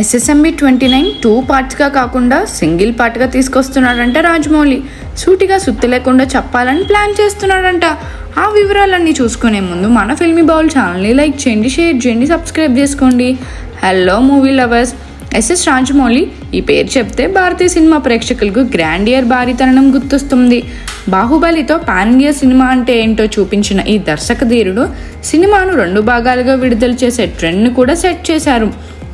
SSMB 29 2 పార్ట్స్గా కాకుండా single పార్ట్గా తీసుకొస్తున్నాడంట Rajamouli. సూటిగా సుత్తి లేకుండా చెప్పాలని ప్లాన్ చేస్తున్నాడంట. ఆ వివరాలన్నీ చూసుకునే ముందు మన ఫిల్మీ బౌల్ ఛానల్ని లైక్ చేయండి, షేర్ చేయండి, సబ్స్క్రైబ్ చేసుకోండి. Hello movie lovers, SS Rajamouli ఈ పేరు చెప్తే భారతీయ సినిమా ప్రేక్షకులకు గ్రాండియర్ భారీతనం గుర్తొస్తుంది. బాహుబలితో పాన్ ఇండియా సినిమా అంటే ఏంటో చూపించిన ఈ దర్శక ధీరుడు సినిమాను 2 భాగాలుగా విడుదల చేసే ట్రెండ్ను కూడా సెట్ చేశారు.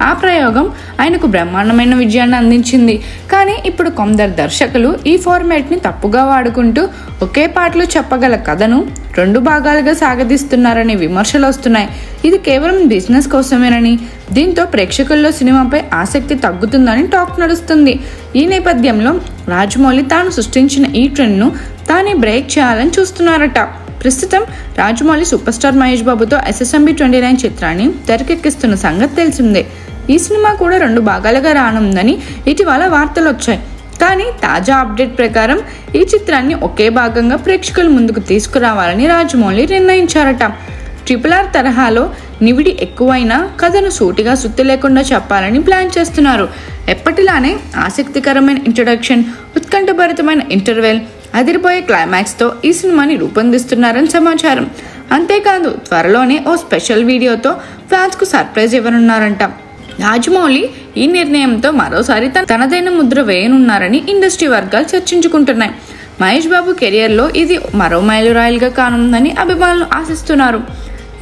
ఆ ప్రయోగం ఆయనకు బ్రహ్మాండమైన విజయాన్ని అందించింది. కానీ ఇప్పుడు కొందరు దర్శకులు ఈ ఫార్మాట్ని తప్పుగా వాడుకుంటూ ఒకే పాటలో చెప్పగల కథను 2 భాగాలుగా సాగదీస్తున్నారనే విమర్శలు వస్తున్నాయి. ఇది కేవలం బిజినెస్ కోసమేనని, దీంతో ప్రేక్షకుల్లో సినిమాపై ఆసక్తి తగ్గుతుందని టాక్ నడుస్తుంది. ఈ నేపథ్యంలో రాజమౌళి తాను సృష్టించిన ఈ ట్రెండ్ను తానే బ్రేక్ చేయాలని చూస్తున్నారట. ప్రస్తుతం రాజమౌళి సూపర్ స్టార్ మహేష్ బాబుతో SSMB 29 చిత్రాన్ని తెరకెక్కిస్తున్న సంగతి తెలిసిందే. ఈ సినిమా కూడా 2 భాగాలుగా రానుందని ఇటీవల వార్తలు వచ్చాయి. కానీ తాజా అప్డేట్ ప్రకారం ఈ చిత్రాన్ని ఒకే భాగంగా ప్రేక్షకుల ముందుకు తీసుకురావాలని రాజమౌళి నిర్ణయించారట. RRR తరహాలో నివిడి ఎక్కువైనా కథను సూటిగా సుత్తి లేకుండా చెప్పాలని ప్లాన్ చేస్తున్నారు. ఎప్పటిలానే ఆసక్తికరమైన ఇంట్రడక్షన్, ఉత్కంఠభరితమైన ఇంటర్వెల్, అదిరిపోయే క్లైమాక్స్తో ఈ సినిమాని రూపొందిస్తున్నారని సమాచారం. అంతేకాదు త్వరలోనే ఓ స్పెషల్ వీడియోతో ఫ్యాన్స్కు సర్ప్రైజ్ ఇవ్వనున్నారంట. రాజమౌళి ఈ నిర్ణయంతో మరోసారి తనదైన ముద్ర వేయనున్నారని ఇండస్ట్రీ వర్గాలు చర్చించుకుంటున్నాయి. మహేష్ బాబు కెరియర్లో ఇది మరో మైలురాయిలుగా కానుందని అభిమానులు ఆశిస్తున్నారు.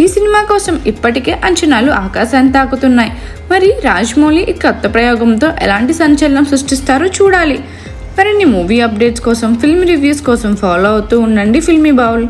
ఈ సినిమా కోసం ఇప్పటికే అంచనాలు ఆకాశాన్ని తాకుతున్నాయి. మరి రాజమౌళి ఈ కొత్త ప్రయోగంతో ఎలాంటి సంచలనం సృష్టిస్తారో చూడాలి. మరిన్ని మూవీ అప్డేట్స్ కోసం, ఫిల్మ్ రివ్యూస్ కోసం ఫాలో అవుతూ ఉండండి ఫిల్మీ బౌల్.